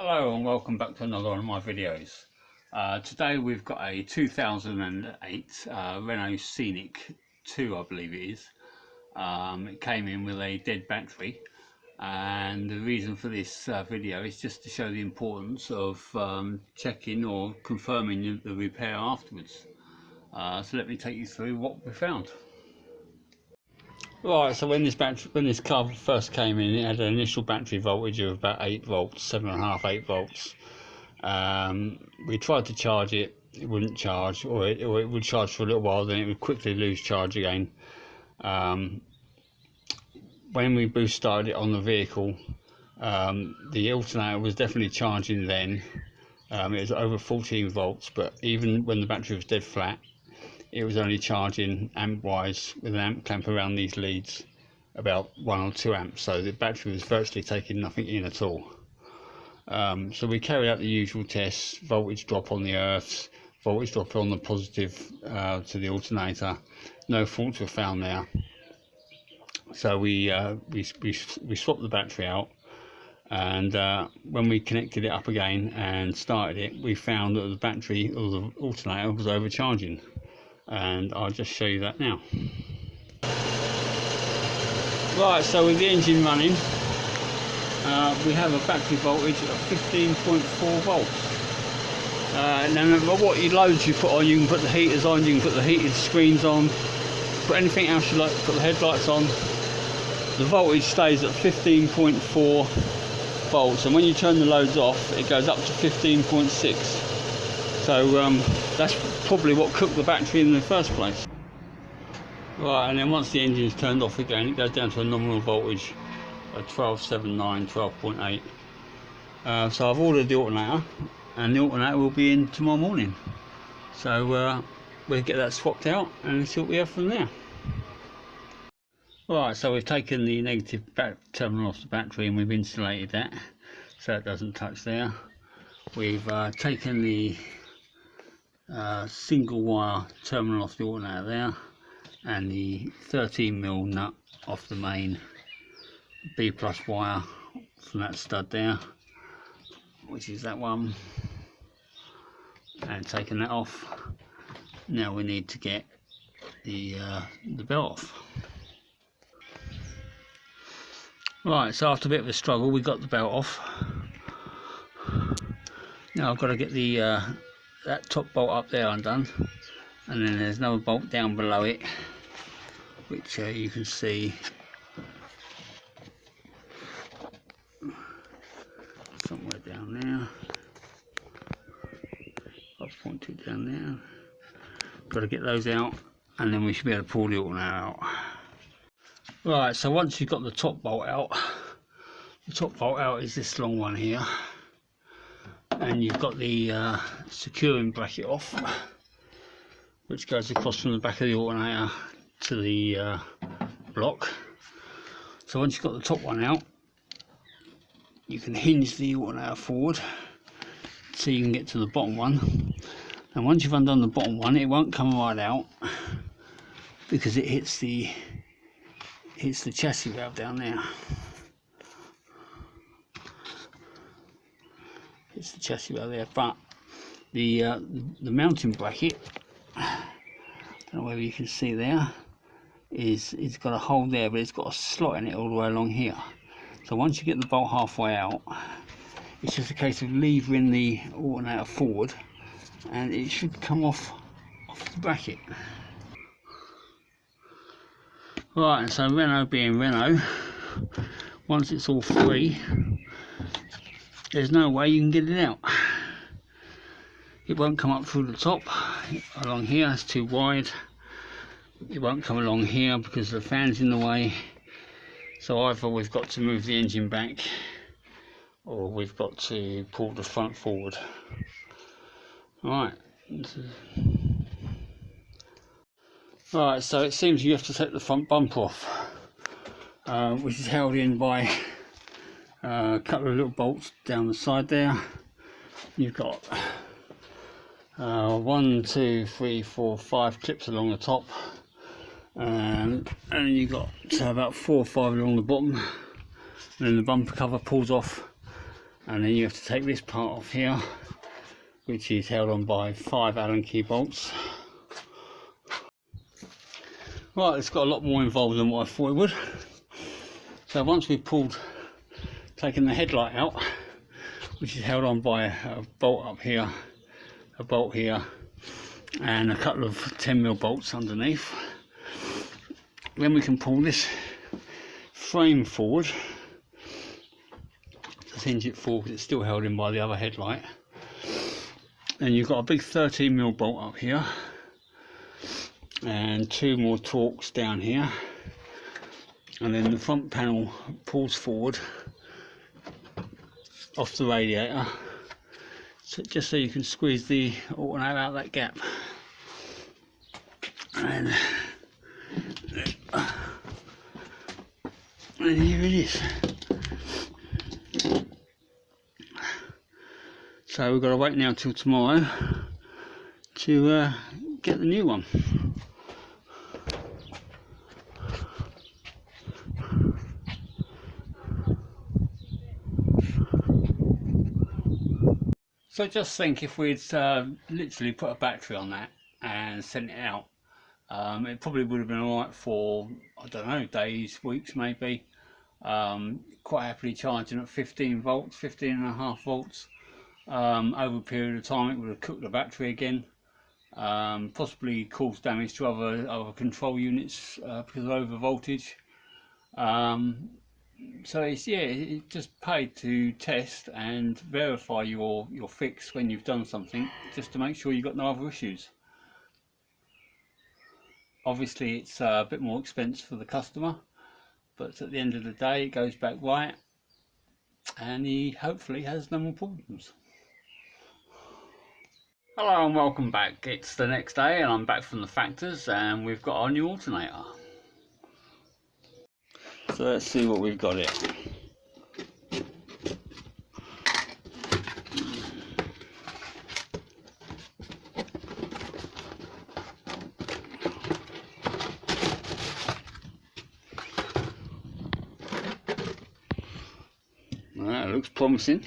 Hello and welcome back to another one of my videos. Today we've got a 2008 Renault Scenic 2, I believe it is. It came in with a dead battery, and the reason for this video is just to show the importance of checking or confirming the repair afterwards. So let me take you through what we found. Right, so when this car first came in, it had an initial battery voltage of about 8 volts, 7.5, 8 volts. We tried to charge it, it wouldn't charge, or it would charge for a little while, then it would quickly lose charge again. When we boost started it on the vehicle, the alternator was definitely charging then. It was over 14 volts, but even when the battery was dead flat, it was only charging amp wise with an amp clamp around these leads about 1 or 2 amps, so the battery was virtually taking nothing in at all. So we carried out the usual tests: voltage drop on the earths, voltage drop on the positive to the alternator. No faults were found there, so we swapped the battery out, and when we connected it up again and started it, we found that the battery or the alternator was overcharging. And I'll just show you that now. Right, so with the engine running, we have a battery voltage of 15.4 volts. Now remember, what loads you put on, you can put the heaters on, you can put the heated screens on, put anything else you like, put the headlights on. The voltage stays at 15.4 volts, and when you turn the loads off, it goes up to 15.6. So that's probably what cooked the battery in the first place. Right, and then once the engine's turned off again, it goes down to a nominal voltage of 12.79, 12.8. So I've ordered the alternator, and the alternator will be in tomorrow morning. So we'll get that swapped out and see what we have from there. Right, so we've taken the negative terminal off the battery and we've insulated that so it doesn't touch there. We've taken the single wire terminal off the alternator there, and the 13mm nut off the main B+ wire from that stud there, which is that one, and taking that off. Now we need to get the belt off. Right, so after a bit of a struggle we got the belt off. Now I've got to get the that top bolt up there undone, and then there's another bolt down below it, which you can see somewhere down there. I'll point it down there. Got to get those out, and then we should be able to pull the alternator out. Right, so once you've got the top bolt out, the top bolt out is this long one here, and you've got the securing bracket off, which goes across from the back of the alternator to the block. So once you've got the top one out, you can hinge the alternator forward so you can get to the bottom one, and once you've undone the bottom one, it won't come right out because it hits the chassis valve down there. It's the chassis valve there, but the mounting bracket, I don't know whether you can see there, it's got a hole there, but it's got a slot in it all the way along here. So once you get the bolt halfway out, it's just a case of levering the alternator forward, and it should come off the bracket. Right, and so Renault being Renault, once it's all free, there's no way you can get it out. It won't come up through the top along here, it's too wide. It won't come along here because the fan's in the way. So either we've got to move the engine back, or we've got to pull the front forward. Right. Right, so it seems you have to take the front bumper off, which is held in by a couple of little bolts down the side there. You've got 1, 2, 3, 4, 5 clips along the top, and you've got about 4 or 5 along the bottom, and then the bumper cover pulls off and then you have to take this part off here, which is held on by 5 Allen key bolts. Right, it's got a lot more involved than what I thought it would. So once we've taken the headlight out, which is held on by a bolt up here, a bolt here, and a couple of 10mm bolts underneath, then we can pull this frame forward, just hinge it forward because it's still held in by the other headlight. And you've got a big 13mm bolt up here and 2 more Torx down here, and then the front panel pulls forward off the radiator, so just so you can squeeze the alternator out of that gap. And here it is. So we've got to wait now till tomorrow to get the new one. So just think, if we'd literally put a battery on that and sent it out, it probably would have been alright for, I don't know, days, weeks maybe. Quite happily charging at 15 volts, 15.5 volts. Over a period of time it would have cooked the battery again, possibly caused damage to other control units because of over voltage. So it's, yeah, it just paid to test and verify your fix when you've done something, just to make sure you've got no other issues. Obviously it's a bit more expense for the customer, but at the end of the day it goes back right and he hopefully has no more problems. Hello and welcome back. It's the next day and I'm back from the factors and we've got our new alternator. So let's see what we've got here. That looks promising.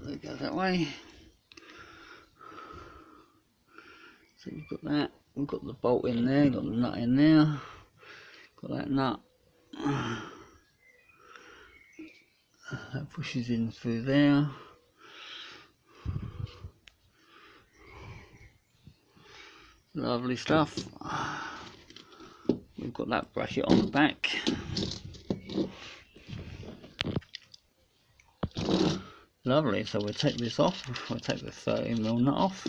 Let's go that way. So we've got that, we've got the bolt in there, got the nut in there, got that nut. That pushes in through there. Lovely stuff. We've got that bracket on the back. Lovely, so we'll take this off, we'll take the 13mm nut off.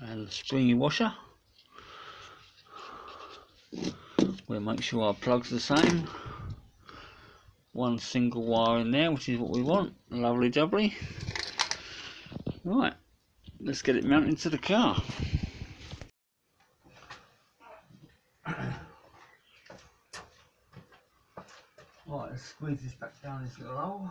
And the springy washer. We'll make sure our plug's the same. One single wire in there, which is what we want. Lovely jubbly. Right, let's get it mounted to the car. Right, let's squeeze this back down this little hole.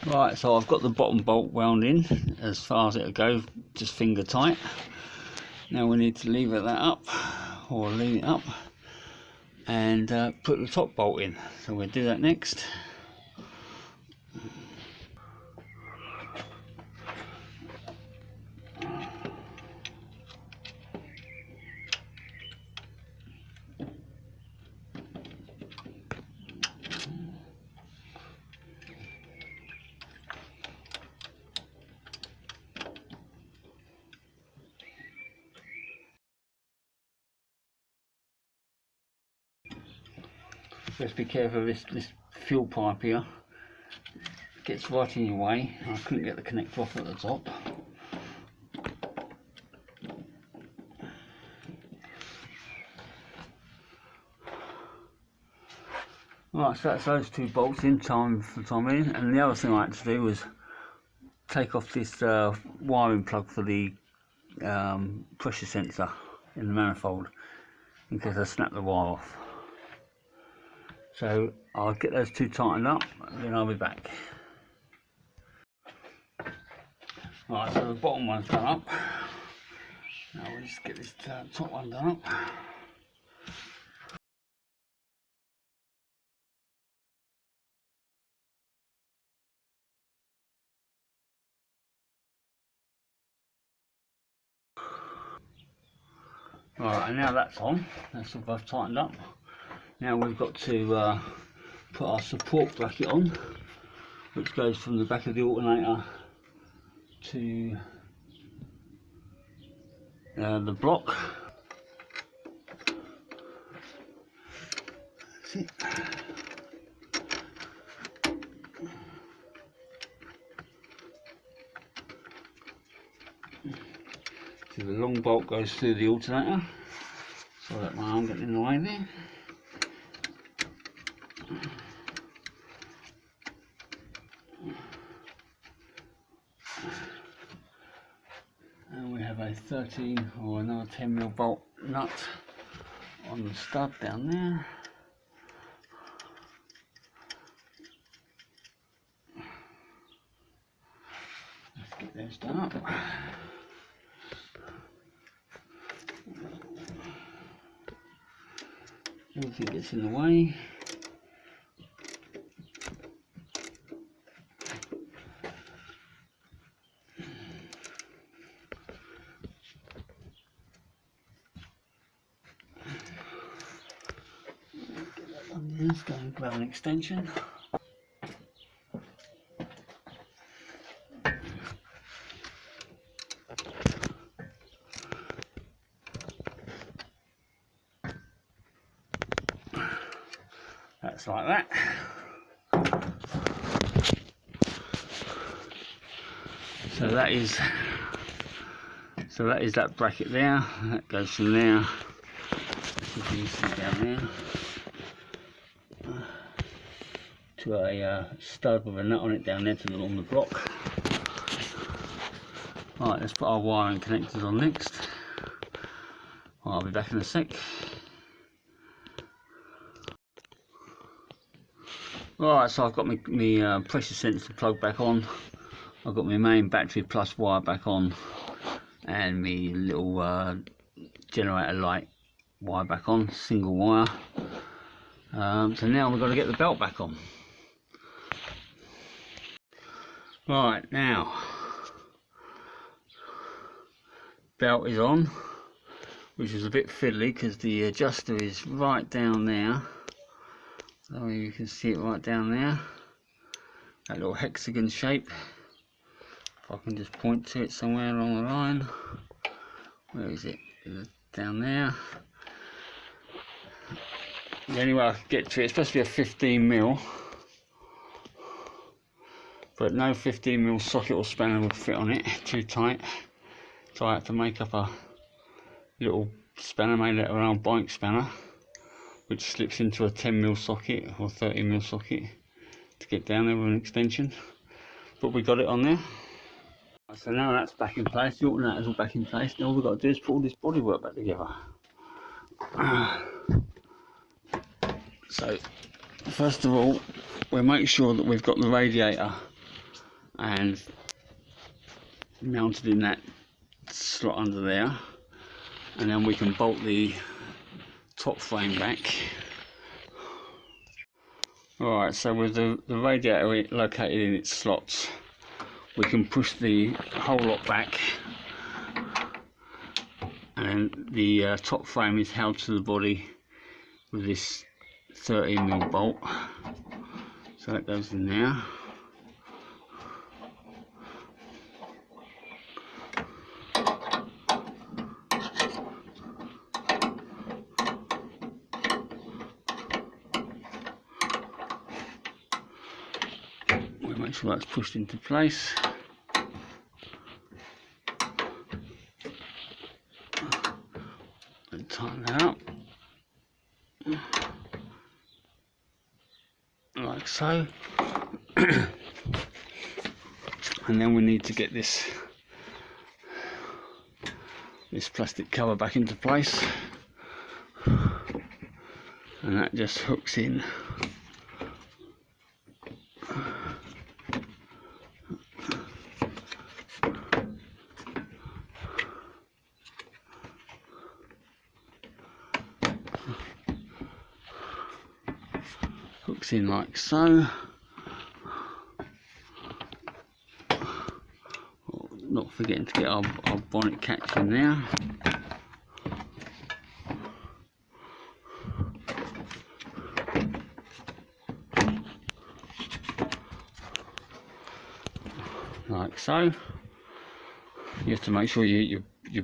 Right, so I've got the bottom bolt wound in as far as it'll go, just finger tight. Now we need to lever that up, or lean it up, and put the top bolt in. So we'll do that next. Just be careful of this fuel pipe here. It gets right in your way. I couldn't get the connector off at the top. Right, so that's those two bolts in time for the time being. And the other thing I had to do was take off this wiring plug for the pressure sensor in the manifold, in case I snap the wire off. So I'll get those two tightened up and then I'll be back. Right, so the bottom one's done up. Now we'll just get this top one done up. Right, and now that's on, that's all both tightened up. Now we've got to put our support bracket on, which goes from the back of the alternator to the block. That's it. So the long bolt goes through the alternator, so that my arm getting in the way there. And we have a 13 or another 10mm bolt nut on the stud down there. Let's get those done up. Everything gets in the way. Get that on there. Let's go and grab an extension. That's like that. So that is that bracket there. That goes from there. You can see down there to a stud with a nut on it down there on the block. Right, let's put our wiring connectors on next. Right, I'll be back in a sec. Right, so I've got my pressure sensor plug back on. I've got my main battery plus wire back on, and my little generator light wire back on, single wire. So now we've got to get the belt back on. Right, now belt is on, which is a bit fiddly because the adjuster is right down there. So you can see it right down there, that little hexagon shape. If I can just point to it somewhere along the line. Where is it? Down there. The only way I can get to it, it's supposed to be a 15mm, but no 15mm socket or spanner will fit on it, too tight. So I had to make up a little spanner made out of an old bike spanner, which slips into a 10mm socket or 30mm socket to get down there with an extension. But we got it on there. So now that's back in place, the alternator's all back in place. Now all we've got to do is put all this bodywork back together. So first of all, we'll make sure that we've got the radiator and mounted in that slot under there, and then we can bolt the top frame back. Alright, so with the radiator located in its slots, we can push the whole lot back, and the top frame is held to the body with this 13mm bolt. So that goes in there. make sure that's pushed into place. And tighten that up. Like so. And then we need to get this plastic cover back into place, and that just hooks in. Hooks in like so. Not forgetting to get our bonnet catch in there. Like so. You have to make sure your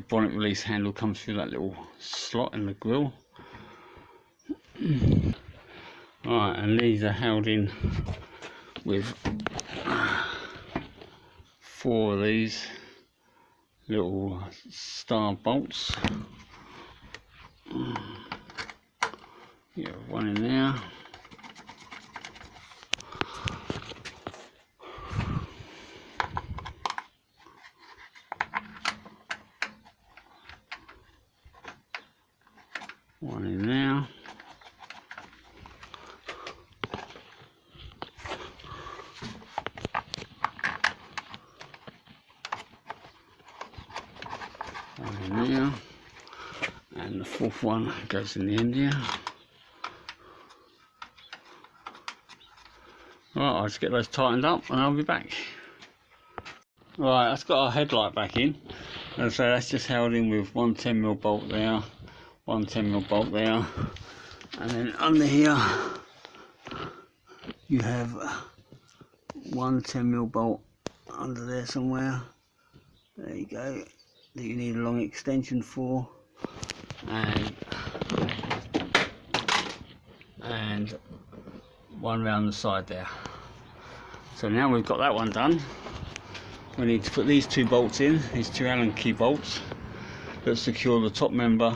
bonnet release handle comes through that little slot in the grille. Right, and these are held in with 4 of these little star bolts. Yeah, one in there. One in there. One in there. And the 4th one goes in the end here. Right, I'll just get those tightened up and I'll be back. Right, that's got our headlight back in. And so that's just held in with one 10mm bolt there, one 10mm bolt there, and then under here you have one 10mm bolt under there somewhere. There you go, that you need a long extension for, and one round the side there. So now we've got that one done, we need to put these 2 bolts in, these 2 Allen key bolts that secure the top member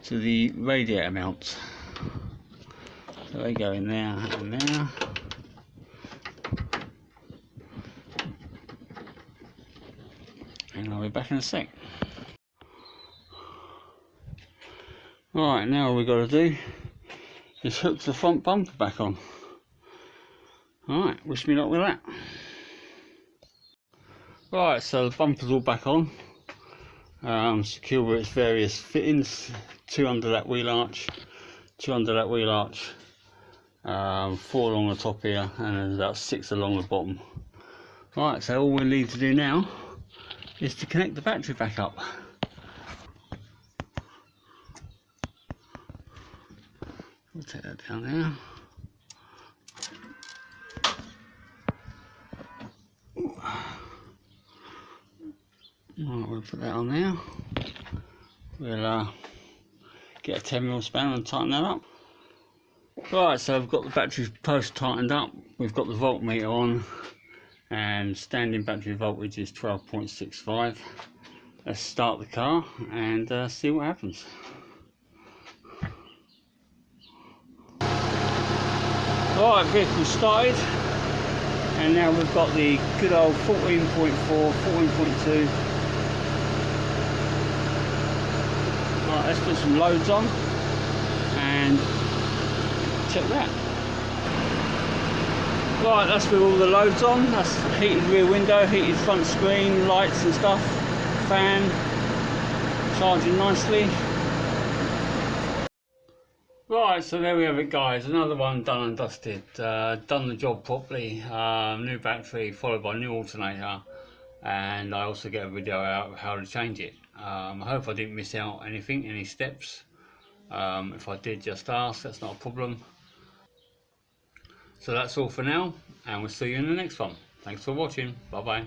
to the radiator mount. So they go in there and there. And I'll be back in a sec. Right, now all we've got to do is hook the front bumper back on. Alright, wish me luck with that. Right, so the bumper's all back on. Secure with its various fittings. 2 under that wheel arch, 2 under that wheel arch, 4 along the top here, and then about 6 along the bottom. Right, so all we need to do now is to connect the battery back up. We'll take that down there. Right, we'll put that on there. We'll get a 10mm spanner and tighten that up. Right, so I've got the battery post tightened up, we've got the voltmeter on, and standing battery voltage is 12.65. Let's start the car and see what happens. Right, vehicle started, and now we've got the good old 14.4, 14.2. Right, let's put some loads on and check that. Right, that's with all the loads on. That's heated rear window, heated front screen, lights and stuff, fan, charging nicely. Right, so there we have it guys, another one done and dusted. Done the job properly. New battery followed by new alternator, and I also get a video out of how to change it. I hope I didn't miss out anything, any steps. If I did, just ask, that's not a problem. So that's all for now, and we'll see you in the next one. Thanks for watching, bye bye.